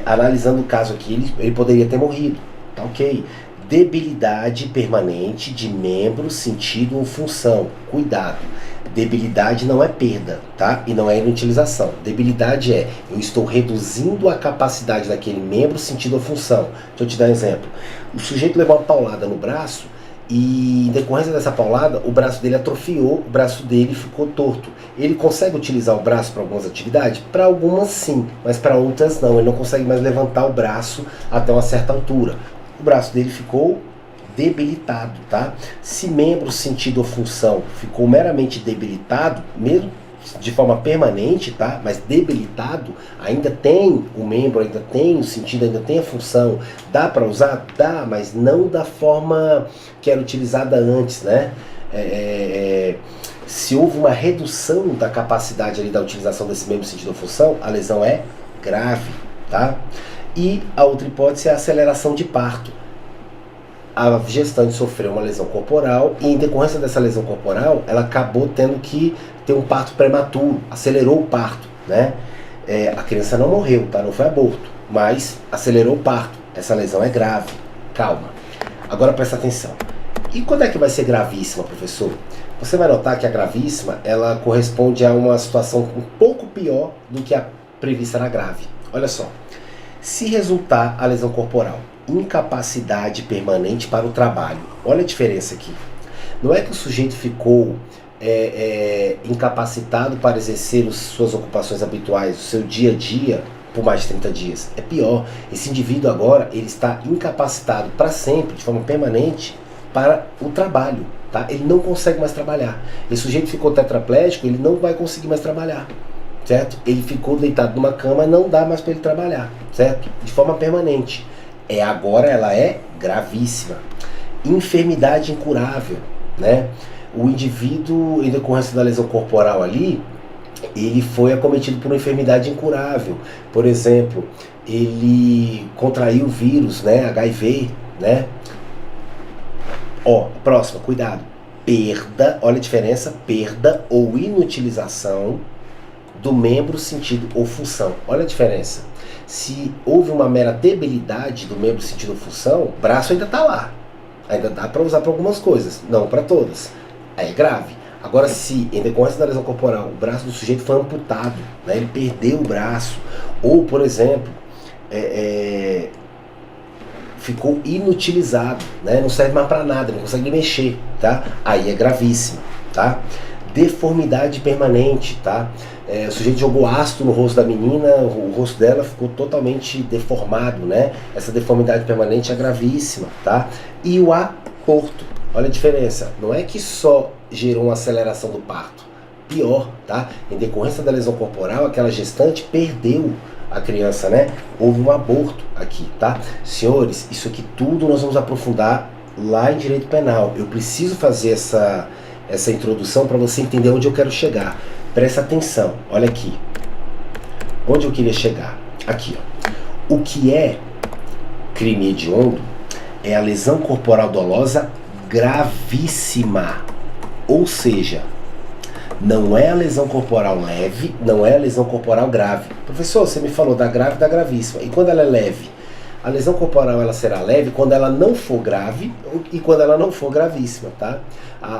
analisando o caso aqui, ele poderia ter morrido, tá ok? Debilidade permanente de membro, sentido ou função. Cuidado. Debilidade não é perda, tá? E não é inutilização. Debilidade é, eu estou reduzindo a capacidade daquele membro, sentido ou função. Deixa eu te dar um exemplo. O sujeito levou uma paulada no braço e, em decorrência dessa paulada, o braço dele atrofiou, o braço dele ficou torto. Ele consegue utilizar o braço para algumas atividades? Para algumas sim, mas para outras não. Ele não consegue mais levantar o braço até uma certa altura. O braço dele ficou debilitado, tá? Se membro, sentido ou função ficou meramente debilitado, mesmo de forma permanente, tá? Mas debilitado, ainda tem o membro, ainda tem o sentido, ainda tem a função. Dá para usar? Dá, mas não da forma que era utilizada antes, né? Se houve uma redução da capacidade ali da utilização desse membro, sentido ou função, a lesão é grave, tá? E a outra hipótese é a aceleração de parto. A gestante sofreu uma lesão corporal e, em decorrência dessa lesão corporal, ela acabou tendo que ter um parto prematuro, acelerou o parto, né? A criança não morreu, tá? Não foi aborto, mas acelerou o parto. Essa lesão é grave. Calma. Agora presta atenção. E quando é que vai ser gravíssima, professor? Você vai notar que a gravíssima, ela corresponde a uma situação um pouco pior do que a prevista na grave. Olha só. Se resultar a lesão corporal, incapacidade permanente para o trabalho. Olha a diferença aqui. Não é que o sujeito ficou incapacitado para exercer suas ocupações habituais, o seu dia a dia, por mais de 30 dias. É pior. Esse indivíduo agora, ele está incapacitado para sempre, de forma permanente, para o trabalho. Tá? Ele não consegue mais trabalhar. Esse sujeito ficou tetraplégico, ele não vai conseguir mais trabalhar. Certo? Ele ficou deitado numa cama, não dá mais para ele trabalhar. Certo? De forma permanente. Agora ela é gravíssima. Enfermidade incurável, né? O indivíduo, em decorrência da lesão corporal ali, ele foi acometido por uma enfermidade incurável. Por exemplo, ele contraiu o vírus, né? HIV, né? Próxima, cuidado. Perda, olha a diferença, perda ou inutilização do membro, sentido ou função. Olha a diferença. Se houve uma mera debilidade do membro, sentido ou função, o braço ainda está lá. Ainda dá para usar para algumas coisas, não para todas. Aí é grave. Agora, se em decorrência da lesão corporal o braço do sujeito foi amputado, né, ele perdeu o braço, ou, por exemplo, ficou inutilizado, né, não serve mais para nada, não consegue mexer, tá? Aí é gravíssimo, tá? Deformidade permanente, tá? O sujeito jogou ácido no rosto da menina, o rosto dela ficou totalmente deformado, né? Essa deformidade permanente é gravíssima, tá? E o aborto, olha a diferença, não é que só gerou uma aceleração do parto, pior, tá? Em decorrência da lesão corporal, aquela gestante perdeu a criança, né? Houve um aborto aqui, tá? Senhores, isso aqui tudo nós vamos aprofundar lá em direito penal. Eu preciso fazer essa introdução para você entender onde eu quero chegar. Presta atenção, olha aqui. Onde eu queria chegar? Aqui, ó. O que é crime hediondo é a lesão corporal dolosa gravíssima. Ou seja, não é a lesão corporal leve, não é a lesão corporal grave. Professor, você me falou da grave e da gravíssima. E quando ela é leve? A lesão corporal ela será leve quando ela não for grave e quando ela não for gravíssima, tá?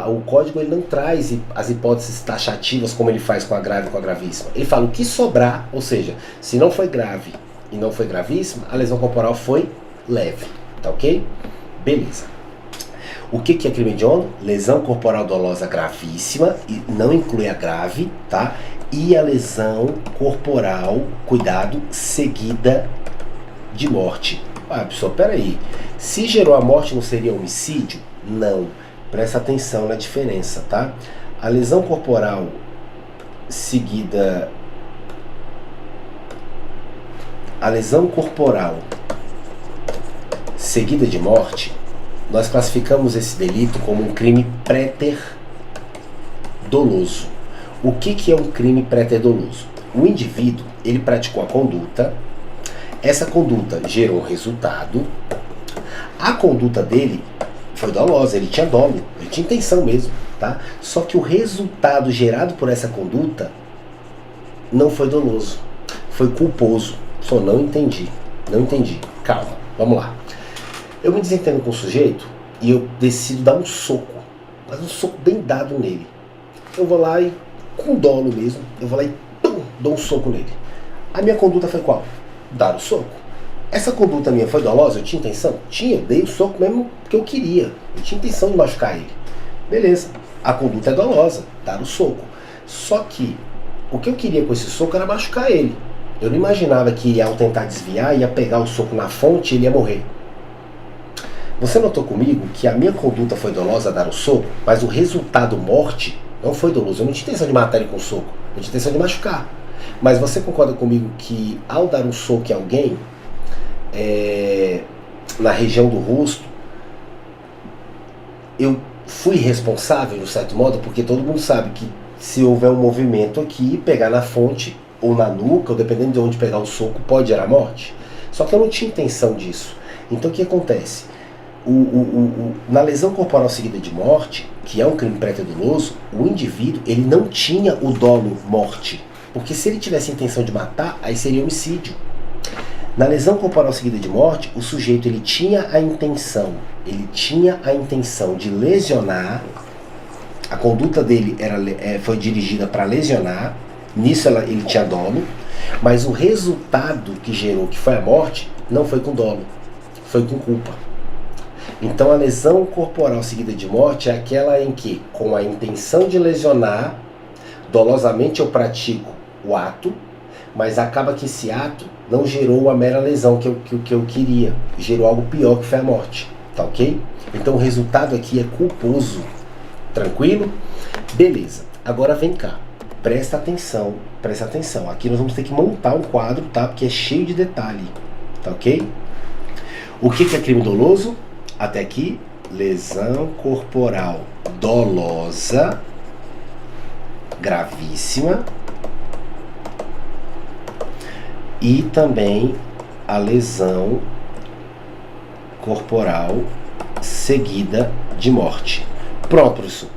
O código ele não traz as hipóteses taxativas como ele faz com a grave e com a gravíssima. Ele fala o que sobrar, ou seja, se não foi grave e não foi gravíssima, a lesão corporal foi leve, tá ok? Beleza. O que é crime hediondo? Lesão corporal dolosa gravíssima, e não inclui a grave, tá? E a lesão corporal, cuidado, seguida de morte. Pessoal, peraí. Se gerou a morte, não seria homicídio? Não. Presta atenção na diferença, tá? A lesão corporal seguida... A lesão corporal seguida de morte, nós classificamos esse delito como um crime préter-doloso. O que é um crime préter-doloso? O indivíduo, ele praticou a conduta, essa conduta gerou resultado, a conduta dele foi dolosa, ele tinha dolo, ele tinha intenção mesmo, tá? Só que o resultado gerado por essa conduta não foi doloso, foi culposo. Só não entendi. Não entendi. Calma, vamos lá. Eu me desentendo com o sujeito e eu decido dar um soco. Mas um soco bem dado nele. Eu vou lá e, com dolo mesmo, eu vou lá e pum, dou um soco nele. A minha conduta foi qual? Dar o soco. Essa conduta minha foi dolosa? Eu tinha intenção? Tinha, eu dei o soco mesmo porque eu queria. Eu tinha intenção de machucar ele. Beleza, a conduta é dolosa, dar o soco. Só que o que eu queria com esse soco era machucar ele. Eu não imaginava que ao tentar desviar, ia pegar o soco na fonte e ele ia morrer. Você notou comigo que a minha conduta foi dolosa, dar o soco, mas o resultado morte não foi doloso. Eu não tinha intenção de matar ele com soco, eu tinha intenção de machucar. Mas você concorda comigo que ao dar um soco em alguém, na região do rosto, eu fui responsável, de um certo modo, porque todo mundo sabe que se houver um movimento aqui, pegar na fonte ou na nuca, ou dependendo de onde pegar o soco, pode gerar morte. Só que eu não tinha intenção disso. Então o que acontece? Na lesão corporal seguida de morte, que é um crime pré-doloso, o indivíduo ele não tinha o dolo morte, porque se ele tivesse intenção de matar, aí seria homicídio. Na lesão corporal seguida de morte, o sujeito ele tinha a intenção de lesionar. A conduta dele foi dirigida para lesionar, nisso ele tinha dolo, mas o resultado que gerou, que foi a morte, não foi com dolo, foi com culpa. Então a lesão corporal seguida de morte é aquela em que, com a intenção de lesionar, dolosamente eu pratico o ato, mas acaba que esse ato não gerou a mera lesão que eu queria, gerou algo pior, que foi a morte, tá ok? Então o resultado aqui é culposo. Tranquilo? Beleza. Agora vem cá. Presta atenção. Aqui nós vamos ter que montar um quadro, tá? Porque é cheio de detalhe. Tá ok? O que é crime doloso? Até aqui, lesão corporal dolosa, gravíssima. E também a lesão corporal seguida de morte. Pronto, professor.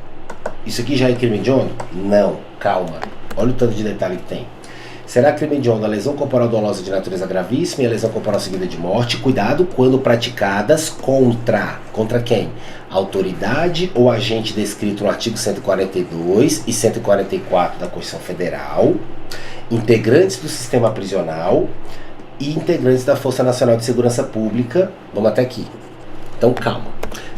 Isso aqui já é crime hediondo? Não, calma. Olha o tanto de detalhe que tem. Será crime hediondo a lesão corporal dolosa de natureza gravíssima e a lesão corporal seguida de morte? Cuidado quando praticadas contra quem? Autoridade ou agente descrito no artigo 142 e 144 da Constituição Federal, integrantes do sistema prisional e integrantes da Força Nacional de Segurança Pública. Vamos até aqui. Então calma.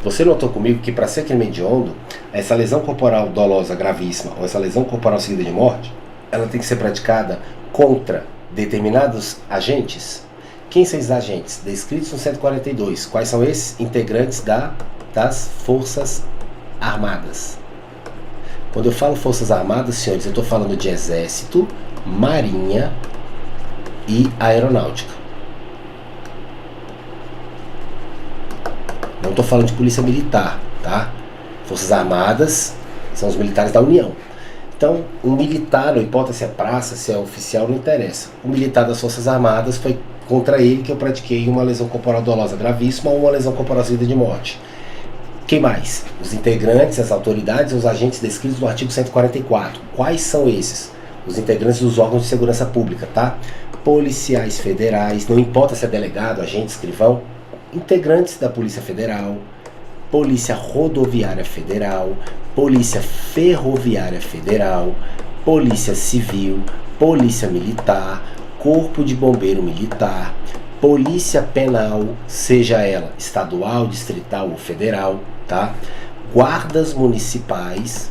Você notou comigo que para ser crime hediondo, essa lesão corporal dolosa gravíssima ou essa lesão corporal seguida de morte, ela tem que ser praticada contra determinados agentes? Quem são esses agentes? Descritos no 142. Quais são esses? Integrantes das Forças Armadas. Quando eu falo Forças Armadas, senhores, eu estou falando de Exército, Marinha e Aeronáutica. Não estou falando de Polícia Militar, tá? Forças Armadas são os militares da União. Então, um militar, não importa se é praça, se é oficial, não interessa. O militar das Forças Armadas, foi contra ele que eu pratiquei uma lesão corporal dolosa gravíssima ou uma lesão corporal seguida de morte. Quem mais? Os integrantes, as autoridades e os agentes descritos no artigo 144. Quais são esses? Os integrantes dos órgãos de segurança pública, tá? Policiais federais, não importa se é delegado, agente, escrivão, integrantes da Polícia Federal, Polícia Rodoviária Federal, Polícia Ferroviária Federal, Polícia Civil, Polícia Militar, Corpo de Bombeiro Militar, Polícia Penal, seja ela estadual, distrital ou federal, tá? Guardas municipais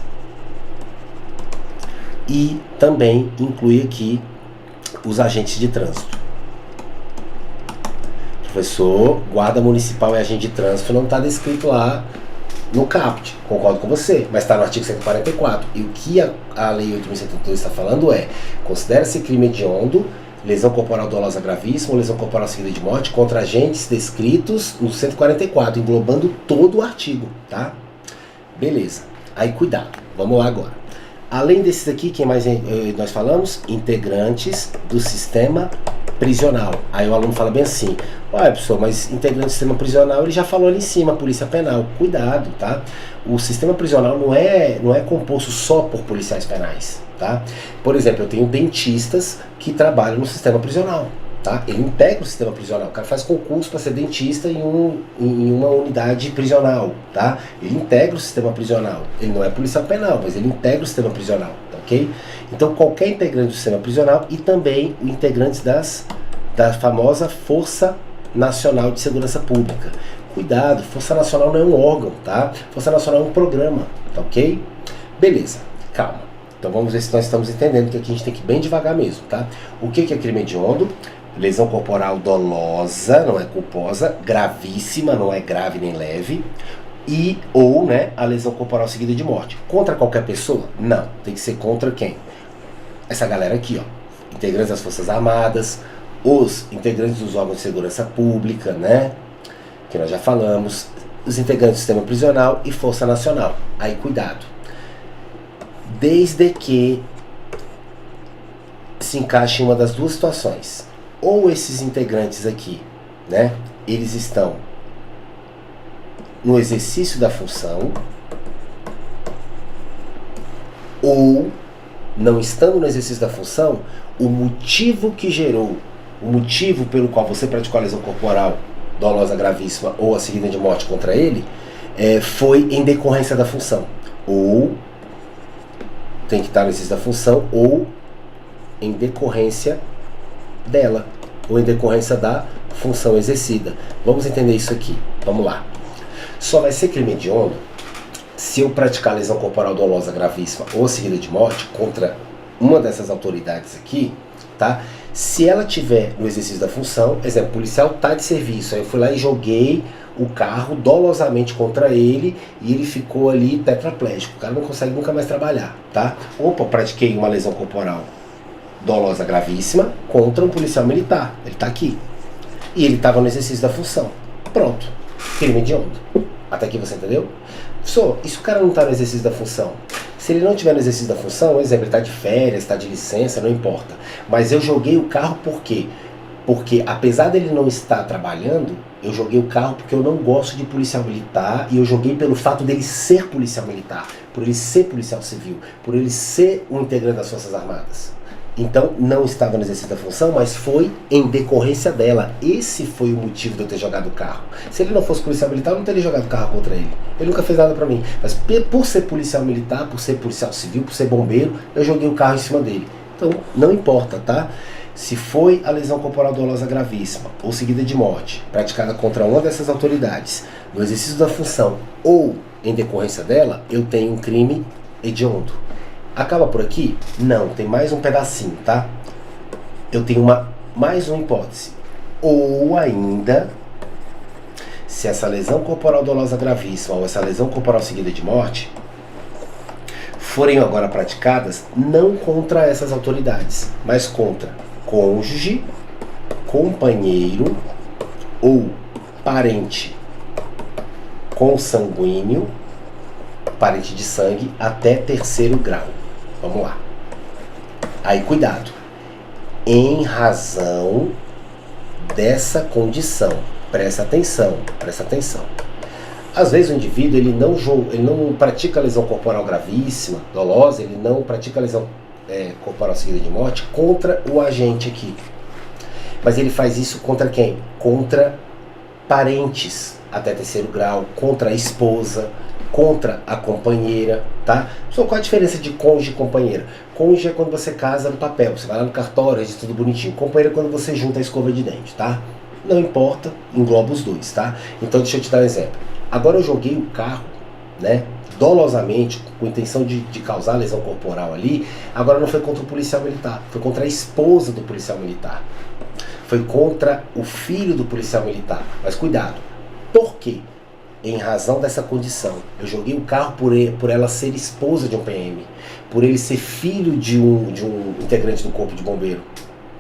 e também inclui aqui os agentes de trânsito. Professor, guarda municipal e agente de trânsito não está descrito lá no caput, concordo com você, mas está no artigo 144. E o que a Lei 8.072 está falando é: considera-se crime hediondo lesão corporal dolosa gravíssima ou lesão corporal seguida de morte contra agentes descritos no 144, englobando todo o artigo, tá? Beleza. Aí cuidado, vamos lá agora. Além desses aqui, quem mais nós falamos? Integrantes do sistema prisional. Aí o aluno fala bem assim: olha, professor, mas integrante do sistema prisional, ele já falou ali em cima, polícia penal. Cuidado, tá? O sistema prisional não é composto só por policiais penais, tá? Por exemplo, eu tenho dentistas que trabalham no sistema prisional. tá? Ele integra o sistema prisional. O cara faz concurso para ser dentista em uma unidade prisional, tá? Ele integra o sistema prisional. Ele não é policial penal, mas ele integra o sistema prisional, tá, ok? Então qualquer integrante do sistema prisional e também o integrantes da famosa Força Nacional de Segurança Pública. Cuidado, Força Nacional não é um órgão, tá? Força Nacional é um programa, tá, ok? Beleza, calma. Então vamos ver se nós estamos entendendo que aqui a gente tem que ir bem devagar mesmo, tá? O que é crime hediondo? Lesão corporal dolosa, não é culposa, gravíssima, não é grave nem leve, e ou, né, a lesão corporal seguida de morte. Contra qualquer pessoa? Não, tem que ser contra quem? Essa galera aqui, ó, integrantes das Forças Armadas, os integrantes dos órgãos de segurança pública, né, que nós já falamos, os integrantes do sistema prisional e Força Nacional. Aí cuidado, desde que se encaixe em uma das duas situações. Ou esses integrantes aqui, né, eles estão no exercício da função, ou não estando no exercício da função, o motivo que gerou, o motivo pelo qual você praticou a lesão corporal dolosa gravíssima ou a seguida de morte contra ele, foi em decorrência da função. Ou tem que estar no exercício da função, ou em decorrência dela, ou em decorrência da função exercida. Vamos entender isso aqui. Vamos lá. Só vai ser crime hediondo se eu praticar lesão corporal dolosa gravíssima ou seguida de morte contra uma dessas autoridades aqui, tá? Se ela tiver no exercício da função, exemplo, o policial tá de serviço, aí eu fui lá e joguei o carro dolosamente contra ele e ele ficou ali tetraplégico, o cara não consegue nunca mais trabalhar, tá? Opa, pratiquei uma lesão corporal dolosa gravíssima contra um policial militar, ele tá aqui, e ele estava no exercício da função, pronto, crime hediondo. Até aqui você entendeu? Só, e se o cara não está no exercício da função? Se ele não estiver no exercício da função, por exemplo, ele está de férias, está de licença, não importa. Mas eu joguei o carro por quê? Porque apesar dele não estar trabalhando, eu joguei o carro porque eu não gosto de policial militar e eu joguei pelo fato dele ser policial militar, por ele ser policial civil, por ele ser um integrante das Forças Armadas. Então não estava no exercício da função, mas foi em decorrência dela. Esse foi o motivo de eu ter jogado o carro. Se ele não fosse policial militar, eu não teria jogado o carro contra ele. Ele nunca fez nada pra mim. Mas por ser policial militar, por ser policial civil, por ser bombeiro, eu joguei o carro em cima dele. Então não importa, tá? Se foi a lesão corporal dolosa gravíssima ou seguida de morte, praticada contra uma dessas autoridades, no exercício da função ou em decorrência dela, eu tenho um crime hediondo. Acaba por aqui? Não, tem mais um pedacinho, tá? Eu tenho mais uma hipótese. Ou ainda, se essa lesão corporal dolosa gravíssima ou essa lesão corporal seguida de morte forem agora praticadas não contra essas autoridades, mas contra cônjuge, companheiro ou parente consanguíneo, parente de sangue até terceiro grau. Vamos lá. Aí cuidado. Em razão dessa condição, presta atenção, presta atenção. Às vezes o indivíduo ele não pratica lesão corporal gravíssima, dolosa, ele não pratica lesão corporal seguida de morte contra o agente aqui. Mas ele faz isso contra quem? Contra parentes até terceiro grau, contra a esposa, contra a companheira, tá? Só qual a diferença de cônjuge e companheira? Cônjuge é quando você casa no papel, você vai lá no cartório, registra tudo bonitinho. Companheira é quando você junta a escova de dente, tá? Não importa, engloba os dois, tá? Então deixa eu te dar um exemplo. Agora eu joguei o carro, né, dolosamente, com a intenção de causar lesão corporal ali, agora não foi contra o policial militar, foi contra a esposa do policial militar. Foi contra o filho do policial militar. Mas cuidado, por quê? Em razão dessa condição, eu joguei o carro por ela ser esposa de um PM, por ele ser filho de um integrante do corpo de bombeiro,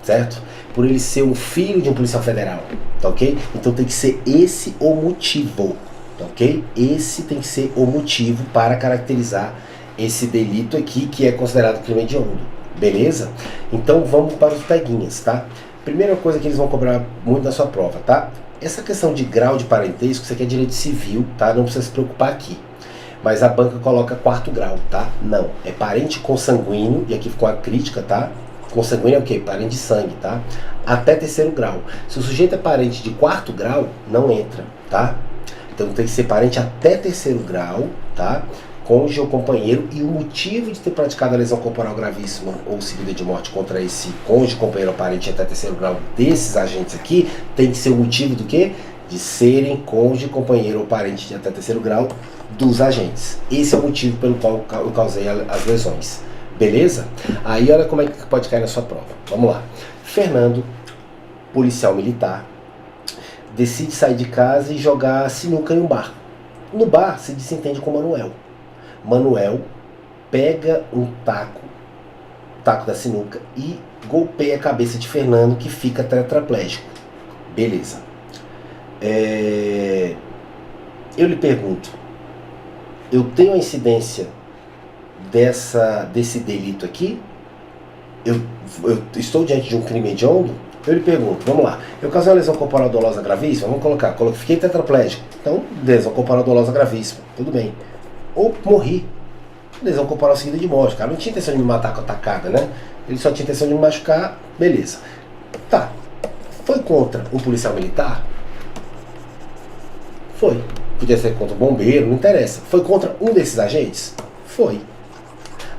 certo? Por ele ser um filho de um policial federal, tá ok? Então tem que ser esse o motivo, tá ok? Esse tem que ser o motivo para caracterizar esse delito aqui que é considerado crime hediondo, beleza? Então vamos para os peguinhas, tá? Primeira coisa que eles vão cobrar muito na sua prova, tá? Essa questão de grau de parentesco, isso aqui é direito civil, tá? Não precisa se preocupar aqui. Mas a banca coloca quarto grau, tá? Não, é parente consanguíneo, e aqui ficou a crítica, tá? Consanguíneo é o quê? Parente de sangue, tá? Até terceiro grau. Se o sujeito é parente de quarto grau, não entra, tá? Então tem que ser parente até terceiro grau, tá? Cônjuge ou companheiro, e o motivo de ter praticado a lesão corporal gravíssima ou seguida de morte contra esse cônjuge, companheiro ou parente até terceiro grau desses agentes aqui, tem que ser o motivo do quê? De serem cônjuge, companheiro ou parente de até terceiro grau dos agentes. Esse é o motivo pelo qual eu causei as lesões. Beleza? Aí olha como é que pode cair na sua prova. Vamos lá. Fernando, policial militar, decide sair de casa e jogar sinuca em um bar. No bar se desentende com Manuel. Manuel pega um taco da sinuca e golpeia a cabeça de Fernando, que fica tetraplégico. Beleza. Eu lhe pergunto, eu tenho a incidência desse delito aqui? Eu estou diante de um crime hediondo? Eu lhe pergunto, vamos lá, eu causei uma lesão corporal dolosa gravíssima, vamos colocar, fiquei tetraplégico, então lesão corporal dolosa gravíssima, tudo bem. Ou morri, lesão corporal seguida de morte, o cara não tinha intenção de me matar com a tacada, né? Ele só tinha intenção de me machucar, beleza. Tá, foi contra um policial militar? Foi. Podia ser contra o bombeiro, não interessa. Foi contra um desses agentes? Foi.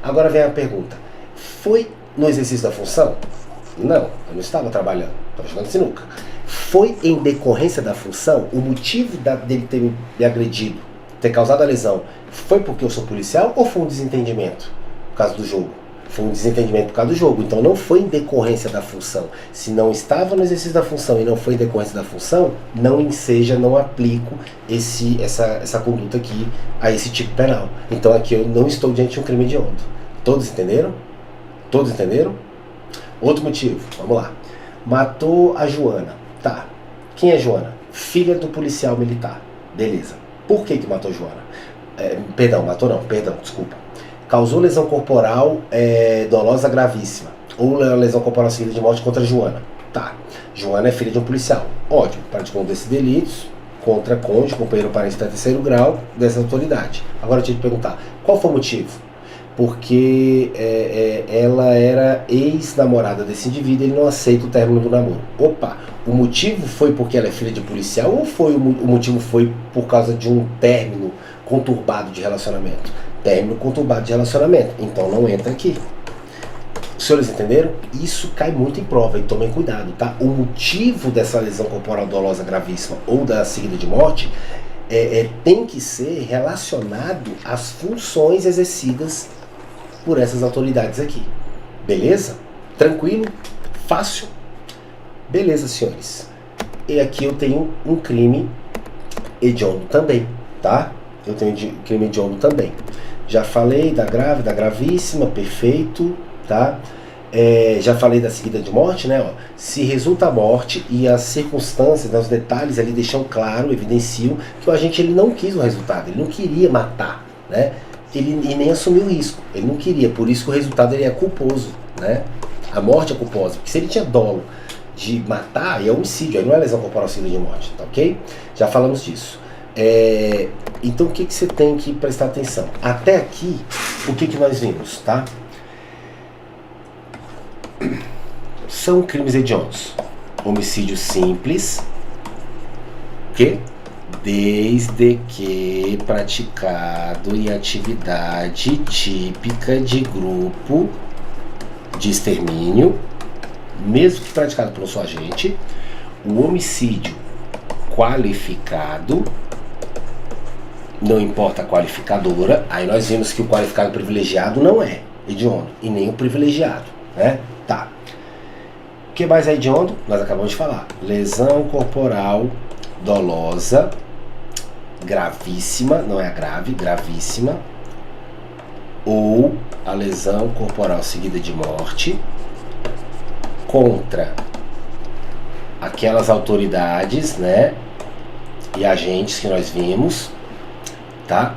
Agora vem a pergunta, foi no exercício da função? Não, eu não estava trabalhando, estava jogando sinuca. Foi em decorrência da função? O motivo dele ter me agredido, ter causado a lesão, foi porque eu sou policial ou foi um desentendimento por causa do jogo? Foi um desentendimento por causa do jogo, então não foi em decorrência da função. Se não estava no exercício da função e não foi em decorrência da função, não enseja, não aplico essa conduta aqui a esse tipo penal. Então aqui eu não estou diante de um crime hediondo. Todos entenderam? Todos entenderam? Outro motivo, vamos lá. Matou a Joana. Tá. Quem é Joana? Filha do policial militar. Beleza. Por que matou Joana? Desculpa. Causou lesão corporal dolosa gravíssima. Ou lesão corporal seguida de morte contra Joana. Tá. Joana é filha de um policial. Ótimo. Praticou um desses delitos contra cônjuge, companheiro ou parente de terceiro grau dessa autoridade. Agora eu tinha que perguntar, qual foi o motivo? Porque ela era ex-namorada desse indivíduo e ele não aceita o término do namoro. Opa, o motivo foi porque ela é filha de policial ou o motivo foi por causa de um término conturbado de relacionamento? Término conturbado de relacionamento, então não entra aqui. Os senhores entenderam? Isso cai muito em prova e tomem cuidado, tá? O motivo dessa lesão corporal dolosa gravíssima ou da seguida de morte tem que ser relacionado às funções exercidas por essas autoridades aqui. Beleza? Tranquilo? Fácil? Beleza, senhores. E aqui eu tenho um crime hediondo também, tá? Eu tenho crime hediondo também. Já falei da grave, da gravíssima, perfeito, tá? Já falei da seguida de morte, né? Ó, se resulta a morte e as circunstâncias, os detalhes ali deixam claro, evidenciam que o agente ele não quis o resultado, ele não queria matar, né? Ele nem assumiu o risco, ele não queria, por isso que o resultado ele é culposo, né? A morte é culposa, porque se ele tinha dolo de matar, aí é homicídio, aí não é lesão corporal seguida de morte, tá ok? Já falamos disso. Então o que você tem que prestar atenção? Até aqui, o que nós vimos, tá? São crimes hediondos. Homicídio simples, desde que praticado em atividade típica de grupo de extermínio, mesmo que praticado pelo seu agente. O homicídio qualificado, não importa a qualificadora, aí nós vimos que o qualificado privilegiado não é hediondo, e nem o privilegiado, né? Tá. O que mais é hediondo? Nós acabamos de falar. Lesão corporal dolosa gravíssima, não é a grave, gravíssima, ou a lesão corporal seguida de morte contra aquelas autoridades, né, e agentes que nós vimos, tá?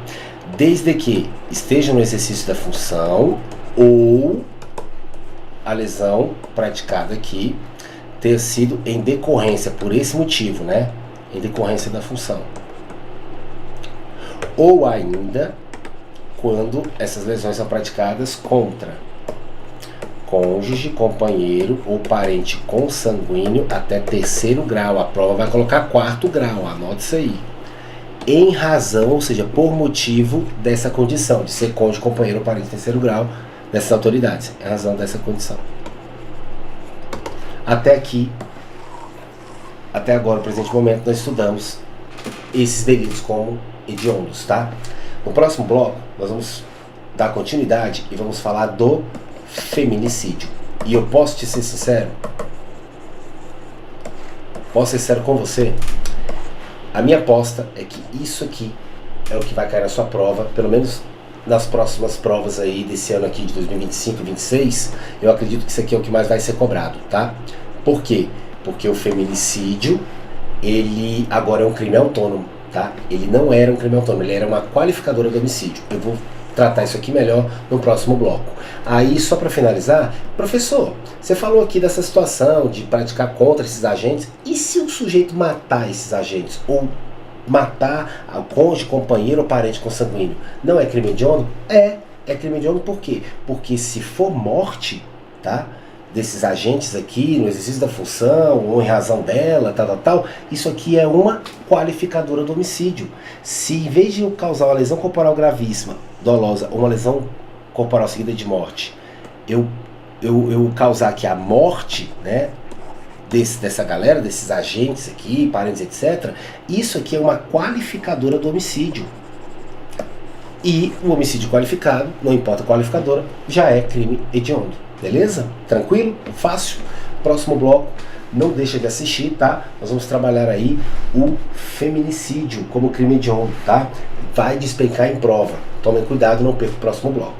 Desde que esteja no exercício da função ou a lesão praticada aqui ter sido em decorrência, por esse motivo, né, em decorrência da função. Ou ainda quando essas lesões são praticadas contra cônjuge, companheiro ou parente consanguíneo até terceiro grau. A prova vai colocar quarto grau, anote isso aí. Em razão, ou seja, por motivo dessa condição, de ser cônjuge, companheiro ou parente de terceiro grau, dessas autoridades, em razão dessa condição. Até aqui, até agora, no presente momento, nós estudamos esses delitos como hediondos, tá? No próximo bloco, nós vamos dar continuidade e vamos falar do feminicídio. E eu posso te ser sincero? Posso ser sincero com você? A minha aposta é que isso aqui é o que vai cair na sua prova, pelo menos nas próximas provas aí desse ano aqui de 2025 e 2026, eu acredito que isso aqui é o que mais vai ser cobrado, tá? Por quê? Porque o feminicídio, ele agora é um crime autônomo, tá? Ele não era um crime autônomo, ele era uma qualificadora do homicídio. Eu vou tratar isso aqui melhor no próximo bloco. Aí, só para finalizar, professor, você falou aqui dessa situação de praticar contra esses agentes, e se o sujeito matar esses agentes, ou matar o cônjuge, companheiro ou parente consanguíneo, não é crime hediondo? É crime hediondo por quê? Porque se for morte, tá, desses agentes aqui, no exercício da função, ou em razão dela, tal, isso aqui é uma qualificadora do homicídio. Se em vez de eu causar uma lesão corporal gravíssima, dolosa, ou uma lesão corporal seguida de morte, eu causar aqui a morte, né, dessa galera, desses agentes aqui, parentes, etc., isso aqui é uma qualificadora do homicídio. E o homicídio qualificado, não importa a qualificadora, já é crime hediondo. Beleza? Tranquilo? Fácil? Próximo bloco, não deixa de assistir, tá? Nós vamos trabalhar aí o feminicídio como crime hediondo, tá? Vai despencar em prova. Tomem cuidado, não perca o próximo bloco.